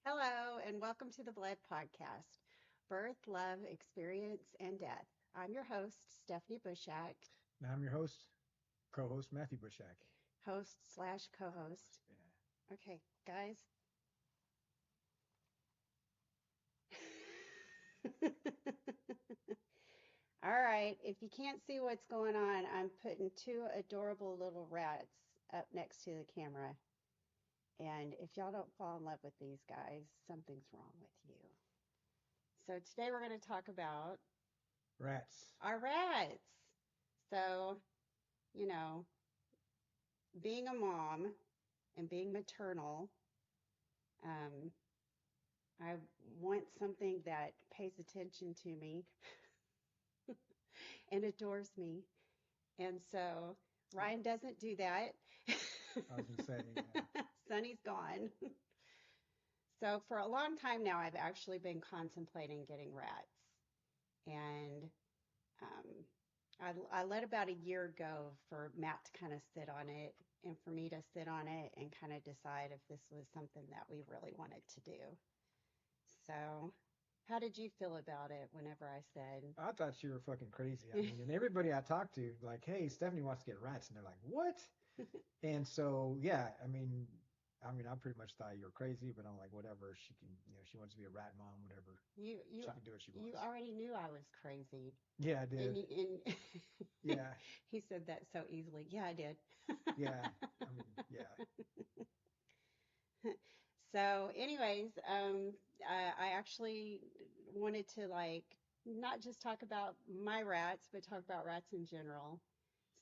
Hello, and welcome to the Blood Podcast Birth, Love, Experience, and Death. I'm your host, Stephanie Bushak, And I'm your host, co-host Matthew Bushak. host slash co host. Yeah. Okay, guys. All right, if you can't see what's going on, I'm putting two adorable little rats up next to the camera. And if y'all don't fall in love with these guys, something's wrong with you. So today we're going to talk about Rats. our rats. So, you know, being a mom and being maternal, um, I want something that pays attention to me and adores me. And so Ryan doesn't do that. I was gonna say, yeah. Sonny's gone. So for a long time now, I've actually been contemplating getting rats. And um, I let about a year go for Matt to kind of sit on it and for me to sit on it and kind of decide if this was something that we really wanted to do. So, how did you feel about it whenever I said, I thought you were fucking crazy. I mean, and everybody I talked to, like, hey, Stephanie wants to get rats, and they're like, what? And so, yeah, I pretty much thought you were crazy, but I'm like, whatever. She can, she wants to be a rat mom, whatever. you you She can do what she you wants. already knew I was crazy? Yeah, I And, did. and Yeah, he said that so easily. Yeah, I did. yeah. Yeah. So, anyways, I actually wanted to like not just talk about my rats, but talk about rats in general.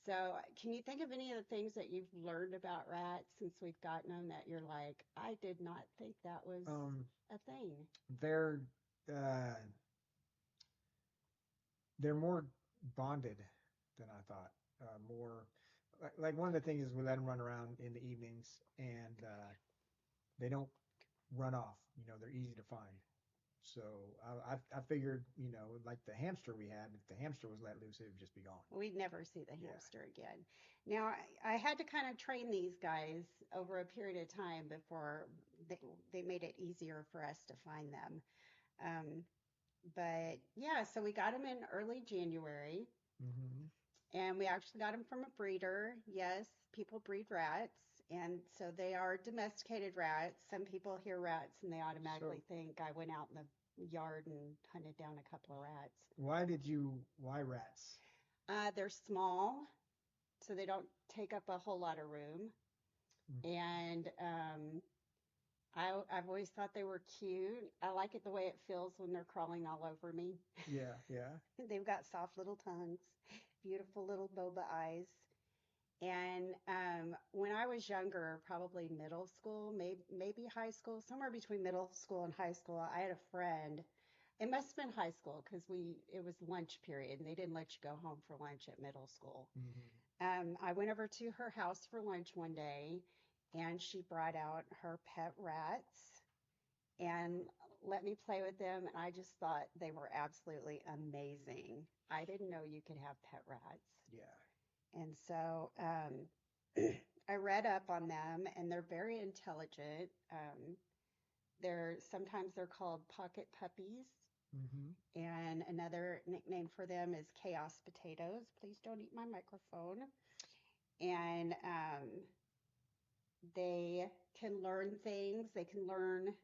So, can you think of any of the things that you've learned about rats since we've gotten them that you're like, I did not think that was Um, a thing? they're uh, they're more bonded than I thought. More like one of the things is we let them run around in the evenings, and they don't run off. They're easy to find. So I figured, like the hamster we had, if the hamster was let loose, it would just be gone. We'd never see the Yeah. hamster again. Now, I had to kind of train these guys over a period of time before they made it easier for us to find them. Um, But yeah, so we got them in early January, Hmm. and we actually got them from a breeder. Yes, people breed rats, and so they are domesticated rats. Some people hear rats and they automatically So think I went out in the yard and hunted down a couple of rats. why rats? They're small, so they don't take up a whole lot of room, Mm. and I've always thought they were cute. I like it the way it feels when they're crawling all over me. Yeah, yeah. They've got soft little tongues, beautiful little boba eyes. And when I was younger, probably middle school, maybe high school, somewhere between middle school and high school, I had a friend. It must have been high school because it was lunch period and they didn't let you go home for lunch at middle school. Hmm. I went over to her house for lunch one day and she brought out her pet rats and let me play with them. And I just thought they were absolutely amazing. I didn't know you could have pet rats. Yeah. And so I read up on them, and they're very intelligent. Sometimes they're called pocket puppies, Hmm. and another nickname for them is chaos potatoes. Please don't eat my microphone. And they can learn things. They can learn,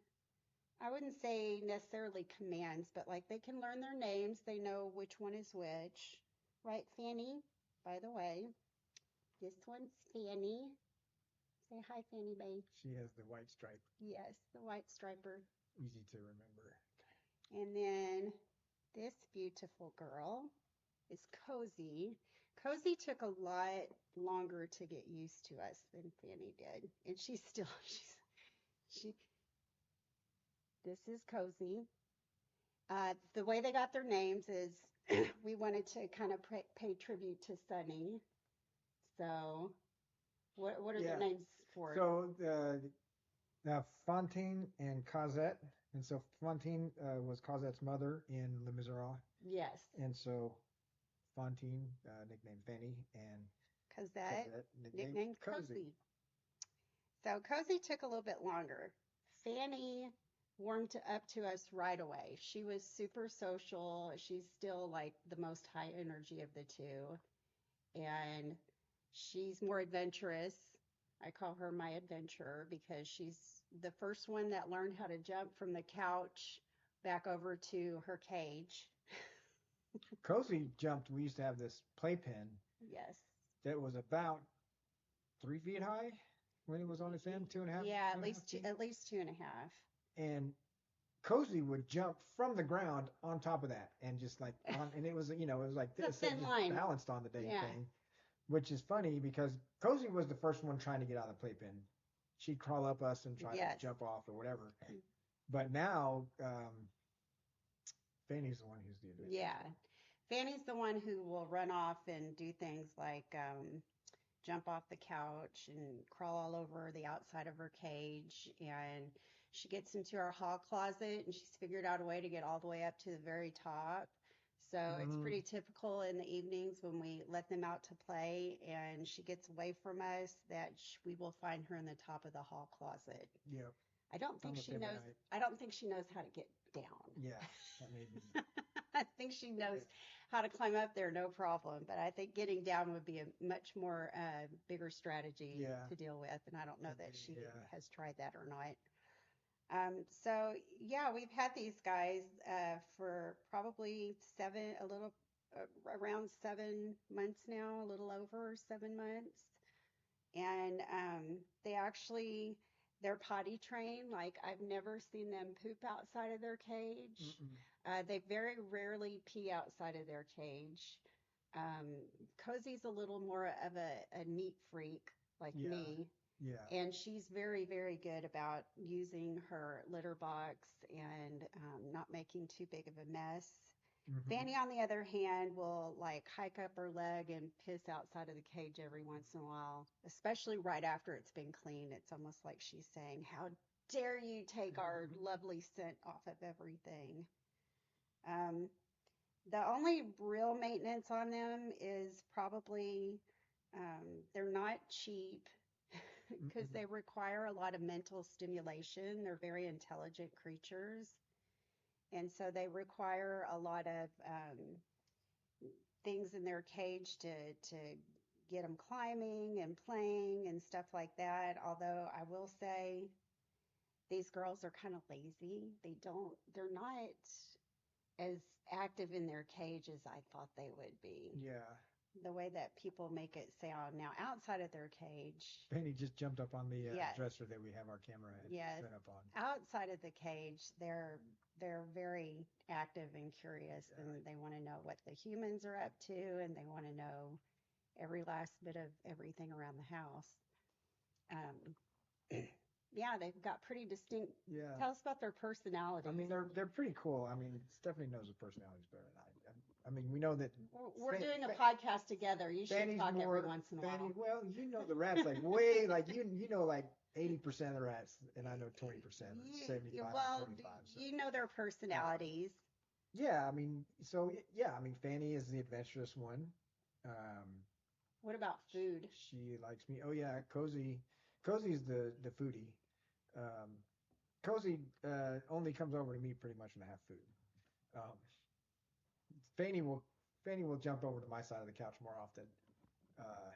I wouldn't say necessarily commands, but like they can learn their names. They know which one is which. Right, Fanny? By the way, this one's Fanny. Say hi, Fanny Mae. She has the white stripe, Yes, the white striper. easy to remember. And then this beautiful girl is Cozy. Cozy took a lot longer to get used to us than Fanny did. And she's still, she, this is Cozy. The way they got their names is we wanted to kind of pay tribute to Sunny. So, what are their Yeah. names for? So Fontaine and Cosette, and so Fontaine was Cosette's mother in Les Miserables, Yes, and so Fontaine, nicknamed Fanny, and Cosette, Cosette, nicknamed nicknamed Cozy. Cozy. So Cozy took a little bit longer. Fanny warmed up to us right away. She was super social. She's still like the most high energy of the two, and she's more adventurous. I call her my adventurer because she's the first one that learned how to jump from the couch back over to her cage. Cozy jumped. We used to have this playpen Yes. that was about 3 feet high when it was on its end, Yeah, two and a half feet. at least two and a half. And Cozy would jump from the ground on top of that and just like on, and it was, it was like It's a this, it thin just line. balanced on the dang Yeah. thing, which is funny because Cozy was the first one trying to get out of the playpen. She'd crawl up us and try to Yes. jump off or whatever. But now, Fanny's the one who's the adventurer. Yeah. Fanny's the one who will run off and do things like jump off the couch and crawl all over the outside of her cage. And she gets into our hall closet and she's figured out a way to get all the way up to the very top. So it's Mm-hmm. pretty typical in the evenings when we let them out to play and she gets away from us that we will find her in the top of the hall closet. Yep. I don't think Almost she every knows. night. I don't think she knows how to get down. Yeah, that made me. I think she knows how to climb up there, no problem. But I think getting down would be a much more bigger strategy Yeah. to deal with. And I don't know that she Yeah. has tried that or not. So yeah, we've had these guys for probably around 7 months now, a little over 7 months. And they're potty trained. Like I've never seen them poop outside of their cage. Mm-mm. They very rarely pee outside of their cage. Cozy's a little more of a neat freak like Yeah. me, Yeah. and she's very, very good about using her litter box and not making too big of a mess. Mm-hmm. Fanny, on the other hand, will like hike up her leg and piss outside of the cage every once in a while, especially right after it's been cleaned. It's almost like she's saying, "How dare you take our lovely scent off of everything?" Um, the only real maintenance on them is probably they're not cheap because Mm-mm. they require a lot of mental stimulation. They're very intelligent creatures. And so they require a lot of things in their cage to get them climbing and playing and stuff like that. Although I will say these girls are kind of lazy. They're not as active in their cage as I thought they would be. Yeah. The way that people make it sound now outside of their cage. Penny just jumped up on the Yes. dresser that we have our camera Yes. set up on. Outside of the cage, they're very active and curious, Yeah. and they want to know what the humans are up to, and they want to know every last bit of everything around the house. Um, yeah, they've got pretty distinct. Yeah. Tell us about their personalities. I mean, they're pretty cool. I mean, Stephanie knows the personalities better than I mean, we know that We're doing a podcast together. You should Fanny's talk more every once in a Fanny. while. Well, you know the rats like way like you know like 80% of the rats, and I know 20% or 75 Well, 25. So you know their personalities. yeah, I mean, so yeah, I mean, Fanny is the adventurous one. Um, What about food? she likes me. Oh yeah, Cozy's the foodie. Um, Cozy only comes over to me pretty much when I have food. Um, Fanny will Fanny will jump over to my side of the couch more often. Uh,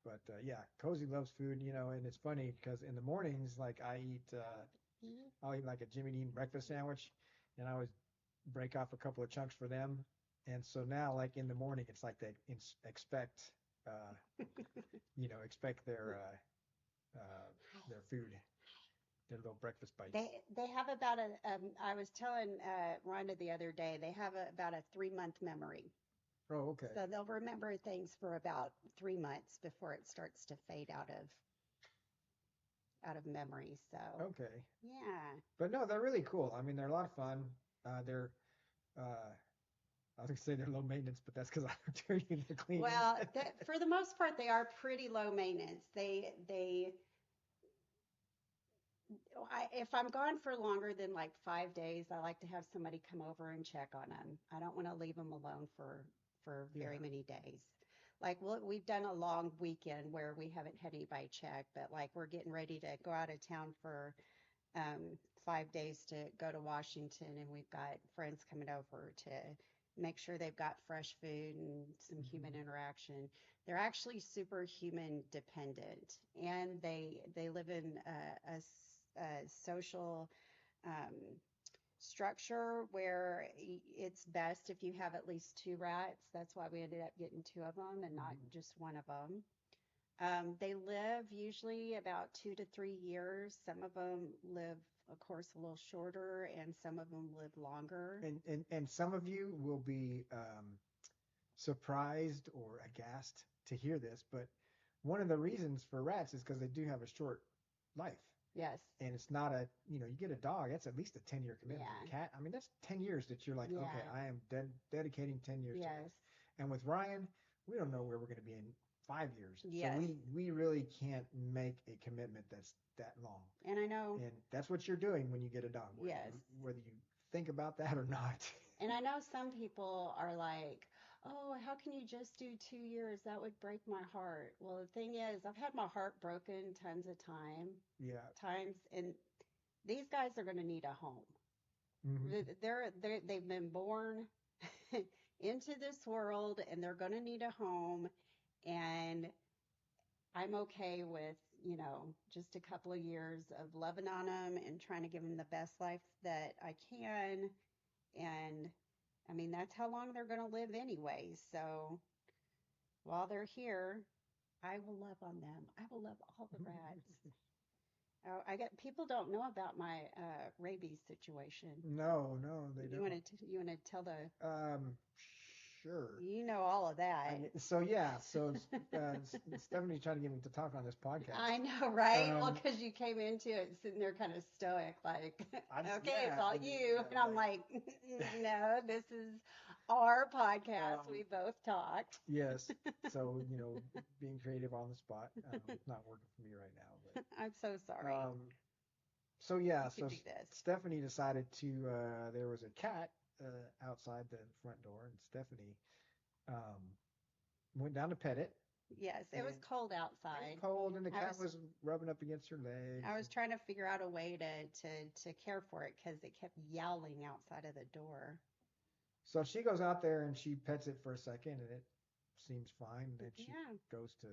but yeah, Cozy loves food, and it's funny because in the mornings, like I'll eat like a Jimmy Dean breakfast sandwich, and I always break off a couple of chunks for them. And so now, like in the morning, it's like they expect, uh, expect their food, their little breakfast bites. They have about I was telling Rhonda the other day, they have about a 3 month memory. Oh, okay. So they'll remember things for about 3 months before it starts to fade out of memory. So Okay. yeah. But no, they're really cool. I mean, they're a lot of fun. They're I was gonna say they're low maintenance, but that's because I don't do any of the cleaning. Well, for the most part, they are pretty low maintenance. If I'm gone for longer than like 5 days, I like to have somebody come over and check on them. I don't want to leave them alone for very Yeah. many days. Like we've done a long weekend where we haven't had anybody check, but like we're getting ready to go out of town for 5 days to go to Washington, and we've got friends coming over to make sure they've got fresh food and some human Hmm. interaction. They're actually super human dependent, and they live in a social um, structure where it's best if you have at least two rats. That's why we ended up getting two of them and not Hmm. just one of them. They live usually about 2 to 3 years. Some of them live, of course, a little shorter, and some of them live longer. And some of you will be surprised or aghast to hear this, but one of the reasons for rats is because they do have a short life. Yes. And it's not you get a dog, that's at least a 10-year commitment. A Yeah. cat, I mean, that's 10 years that you're like, okay, Yeah. I am dedicating 10 years to this. Yes. And with Ryan, we don't know where we're going to be in 5 years. So Yes. we really can't make a commitment that's that long. And I know, And that's what you're doing when you get a dog, yes. whether you think about that or not. And I know some people are like, oh, how can you just do 2 years? That would break my heart. Well, the thing is, I've had my heart broken tons of Yeah. times, and these guys are going to need a home. Hmm. They've been born into this world, and they're going to need a home. And I'm okay with, just a couple of years of loving on them and trying to give them the best life that I can. And I mean, that's how long they're going to live anyway. So while they're here, I will love on them. I will love all the rats. Oh, I get people don't know about my rabies situation. No, no, they You don't. want to you want to tell the Um, sure. you know all of I that. mean, so yeah, so Stephanie's trying to get me to talk on this podcast. I know, right? Well, Um, because you came into it sitting there kind of stoic, like, okay, it's yeah, all I did, you. yeah, And I'm like, no, this is our podcast. um, We both talk. yes. So being creative on the spot, not working for me right now. I'm so But sorry. so yeah, You so can do this. Stephanie decided to. There was a cat outside the front door, and Stephanie um, went down to pet it, Yes, it and was cold it was outside. cold, and the I cat was was rubbing up against her legs. I was trying to figure out a way to care for it because it kept yowling outside of the door. So she goes out there and she pets it for a second, and it seems fine. And then she Yeah, goes to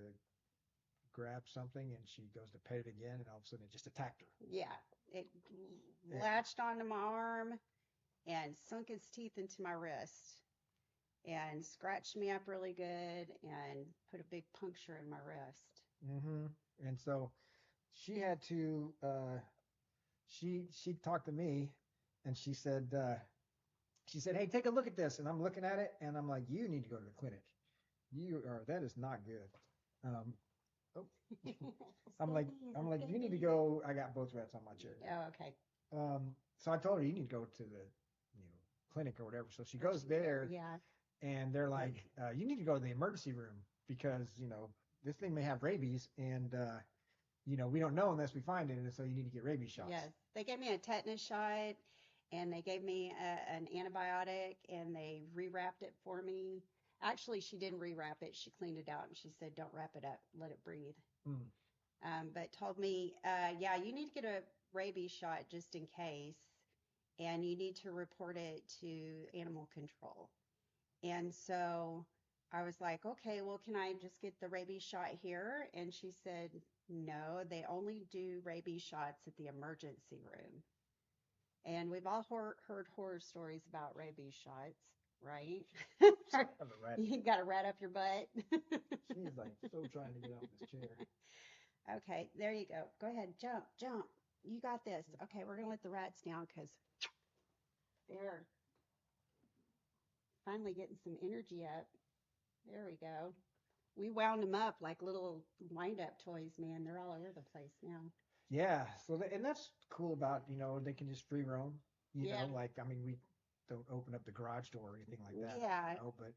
grab something, and she goes to pet it again, and all of a sudden it just attacked her. yeah. It And latched onto my arm and sunk its teeth into my wrist and scratched me up really good and put a big puncture in my wrist. hmm and so she had to. She talked to me, and she said, "Hey, take a look at this." And I'm looking at it, and I'm like, "You need to go to the clinic. You are that is not good." Um, oh, I'm like, He's I'm a like, good you need to baby. go. I got both rats on my chair. Oh, okay. So I told her you need to go to the you know clinic or whatever. So she goes Urgent care. there, Yeah. and they're like, you need to go to the emergency room because this thing may have rabies, and we don't know unless we find it, and so you need to get rabies shots. Yes. They gave me a tetanus shot and they gave me an antibiotic and they rewrapped it for me. Actually, she didn't rewrap it. She cleaned it out and she said, don't wrap it up, let it breathe. Mm. But told me, yeah, you need to get a rabies shot just in case, and you need to report it to animal control. And so I was like, okay, well, can I just get the rabies shot here? And she said, no, they only do rabies shots at the emergency room. And we've all heard horror stories about rabies shots, right? Have a rat. You got a rat up your butt. She's like so trying to get out of this chair. Okay, there you go. Go ahead, jump, jump. You got this. Okay, we're gonna let the rats down because they're finally getting some energy up. There we go. We wound them up like little wind up toys, man. They're all over the place now. Yeah. And that's cool about they can just free roam. Yeah. Like I mean we don't open up the garage door or anything like that. Yeah. But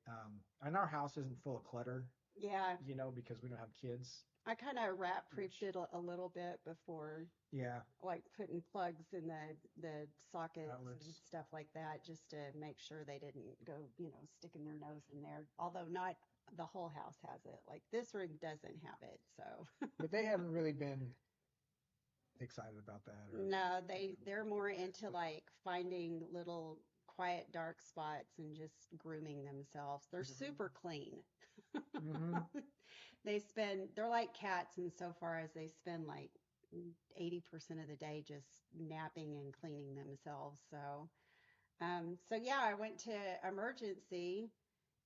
and our house isn't full of clutter. Yeah. Because we don't have kids. I kind of rat proofed it a little bit before, Yeah. like putting plugs in the sockets Outlets. and stuff like that, just to make sure they didn't go, sticking their nose in there. Although not the whole house has it. Like this room doesn't have it, so. But they haven't really been excited about that or No, anything they're like more that. into like finding little quiet dark spots and just grooming themselves. They're super clean. Mm-hmm. They're like cats insofar as they spend like 80% of the day just napping and cleaning themselves. So yeah, I went to emergency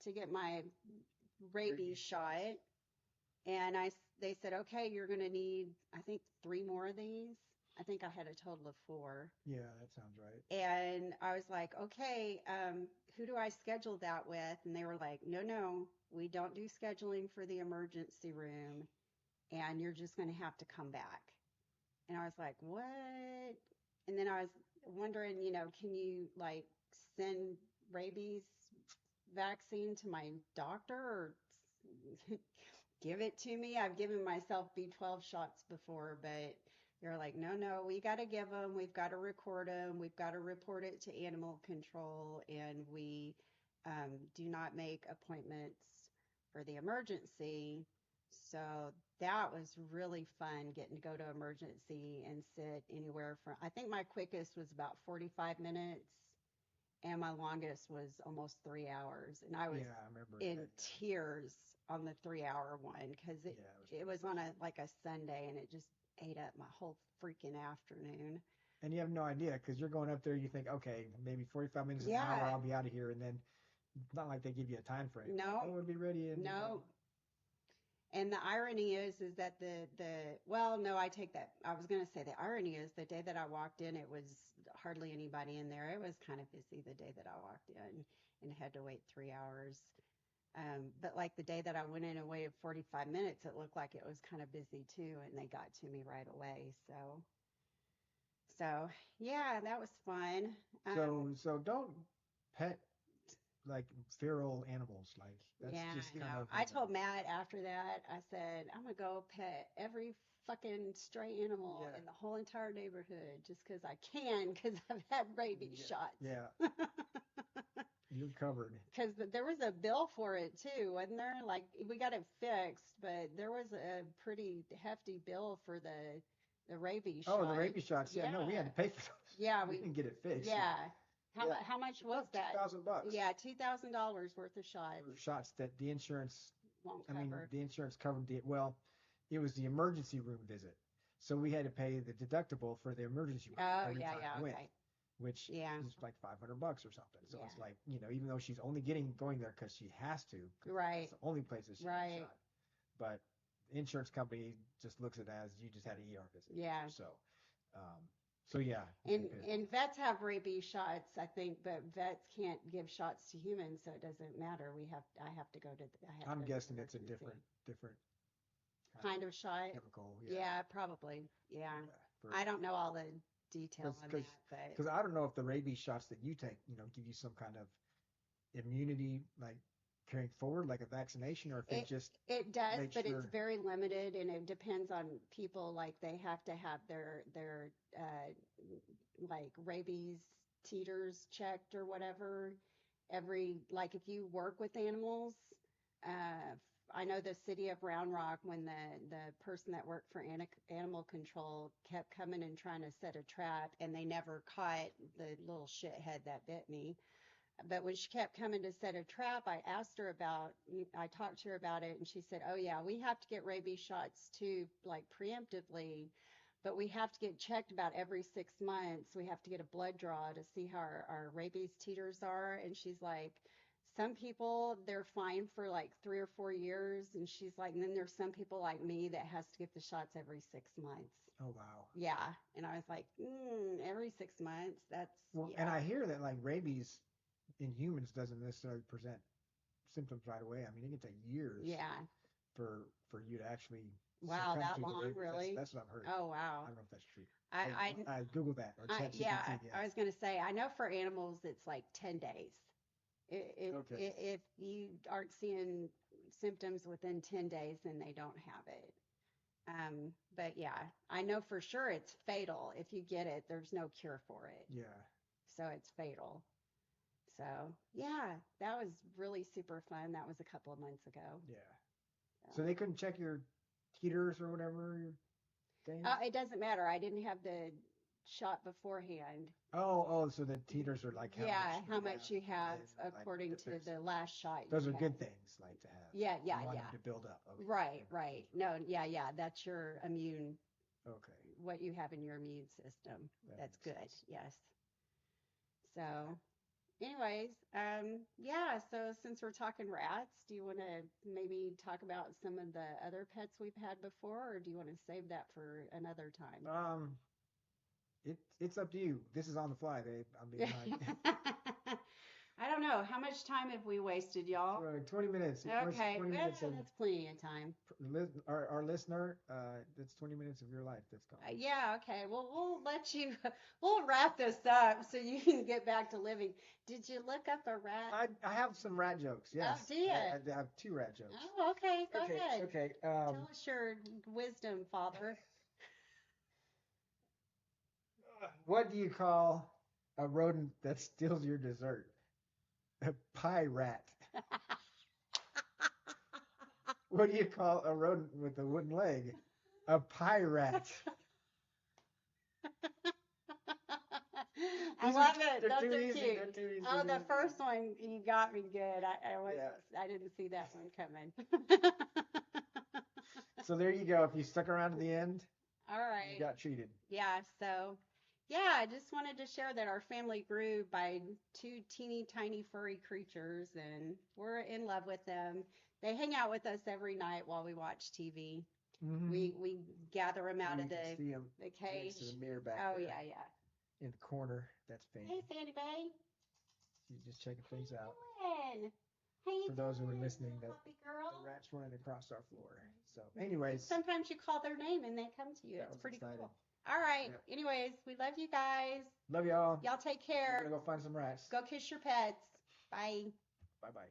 to get my rabies Rabies shot, shots. and they said, okay, you're going to need, I think, three more of these. I think I had a total of four. Yeah, that sounds right. And I was like, okay, who do I schedule that with? And they were like, no, no, we don't do scheduling for the emergency room, and you're just going to have to come back. And I was like, what? And then I was wondering, can you like send rabies vaccine to my doctor or give it to me? I've given myself B12 shots before, but they're like, no, no, we got to give them. We've got to record them. We've got to report it to animal control. And we do not make appointments for the emergency. So that was really fun getting to go to emergency and sit anywhere from, I think my quickest was about 45 minutes and my longest was almost 3 hours. And I was Yeah, I remember in that. tears on the 3 hour one because Yeah, it was it pretty was on tough. a like a Sunday and it just ate up my whole freaking afternoon. And you have no idea because you're going up there. You think, okay, maybe 45 minutes, an hour, Yeah, I'll be out of here, and then it's not like they give you a time frame. Like, no, oh, it'll be ready in no. And the irony is that the well, no, I take that. I was going to say the irony is the day that I walked in, it was hardly anybody in there. It was kind of busy the day that I walked in and had to wait 3 hours. But like the day that I went in and waited 45 minutes, it looked like it was kind of busy too, and they got to me right away. So yeah, that was fun. So don't pet like feral animals. Like that's Yeah, just I kind know. of I told Matt after that, I said, I'm gonna go pet every fucking stray animal yeah, in the whole entire neighborhood just because I can, because I've had rabies yeah, shots. yeah. You're covered. Because there was a bill for it too, wasn't there? Like we got it fixed, but there was a pretty hefty bill for the rabies Oh, the shot. rabies shots. Yeah, no, we had Yeah, to pay for those. yeah, We didn't get it fixed. yeah. Yeah, How much was about two that? thousand bucks Yeah, $2,000 worth of shots for shots that the insurance. won't I mean, cover. the insurance covered the well. It was the emergency room visit, so we had to pay the deductible for the emergency room Oh every yeah, time yeah, we went, okay, which yeah, is like $500 or something. So yeah, it's like, even though she's only going there because she has to, because that's right, the only place that she can get right, shot. But the insurance company just looks at it as you just had an ER visit. yeah. Um, so yeah, they And paid for and vets have rabies shots, I think, but vets can't give shots to humans, so it doesn't matter. I it. have to I'm go to the guessing it's a emergency. different kind Kind of of shot. chemical. Yeah, Yeah, probably. Yeah. yeah. For I don't know all the detail on because that, but because I don't know if the rabies shots that you take, give you some kind of immunity, like carrying forward, like a vaccination, or if it it just it does, makes but it's sure. very limited and it depends on people. Like they have to have their like rabies teeters checked or whatever. Like if you work with animals, uh, I know the city of Round Rock, when the person that worked for animal control kept coming and trying to set a trap, and they never caught the little shithead that bit me. But when she kept coming to set a trap, I talked to her about it, and she said, "Oh yeah, we have to get rabies shots too, like preemptively, but we have to get checked about every 6 months. We have to get a blood draw to see how our rabies titers are." And she's like, "Some people they're fine for like 3 or 4 years," and she's like, "And then there's some people like me that has to get the shots every 6 months." Oh wow. Yeah, and I was like, every 6 months. That's Well, and yeah, I hear that like rabies in humans doesn't necessarily present symptoms right away. I mean, it can take years yeah. for you to actually Wow, succumb that to the long, rabies. That's really? that's what I've heard. Oh, I wow. don't know if that's true. I, I Google that or I, Chat yeah, GPT. Yeah. I was going to say, I know for animals it's like 10 days. Okay. If you aren't seeing symptoms within 10 days, then they don't have it. But yeah, I know for sure it's fatal. If you get it, there's no cure for it. Yeah. So it's fatal. So yeah, that was really super fun. That was a couple of months ago. Yeah. So So. they couldn't check your teeters or whatever. things? It doesn't matter. I didn't have the shot beforehand. Oh, so the teeters are like Yeah, how much you have and, according to the last shot those you are had. good things, like to have. Yeah, You yeah, want yeah. them to build up. Okay. Right, right. No, yeah, yeah. That's your immune, Okay. what you have in your immune system. That That's makes good. sense. Yes. So, anyways, yeah. So since we're talking rats, do you want to maybe talk about some of the other pets we've had before, or do you want to save that for another time? It's up to you. This is on the fly, babe. I mean, like, I don't know. How much time have we wasted, y'all? 20 minutes. Okay, 20 well, minutes of that's plenty of time. our listener. That's 20 minutes of your life that's gone. Yeah, okay. Well, we'll let you, we'll wrap this up so you can get back to living. Did you look up a rat? I have some rat jokes. Oh, Yes, do you? I have two rat jokes. Oh, okay. Go ahead. Okay. Tell us your wisdom, Father. What do you call a rodent that steals your dessert? A pie rat. What do you call a rodent with a wooden leg? A pie rat. I These love it. they're Those too are easy. cute. They're too easy. Oh, They're the too first easy. one you got me good. Yeah. I didn't see that one coming. So there you go. If you stuck around to the end, All you right. got treated. Yeah, so yeah, I just wanted to share that our family grew by two teeny tiny furry creatures and we're in love with them. They hang out with us every night while we watch TV. Mm-hmm. We gather them out You of can see them the next cage. to the mirror back Oh there yeah, yeah. in the corner. That's Hey Fanny. Sandy Bay. She's just checking How things you out. doing? How you For those who are doing, listening, little that puppy girl? the rats running across our floor. So, anyways, Sometimes you call their name and they come to you. that It's was pretty exciting. cool. All right. Yep. Anyways, we love you guys. Love y'all. Y'all take We're care. gonna go find some rats. Go kiss your pets. Bye. Bye bye.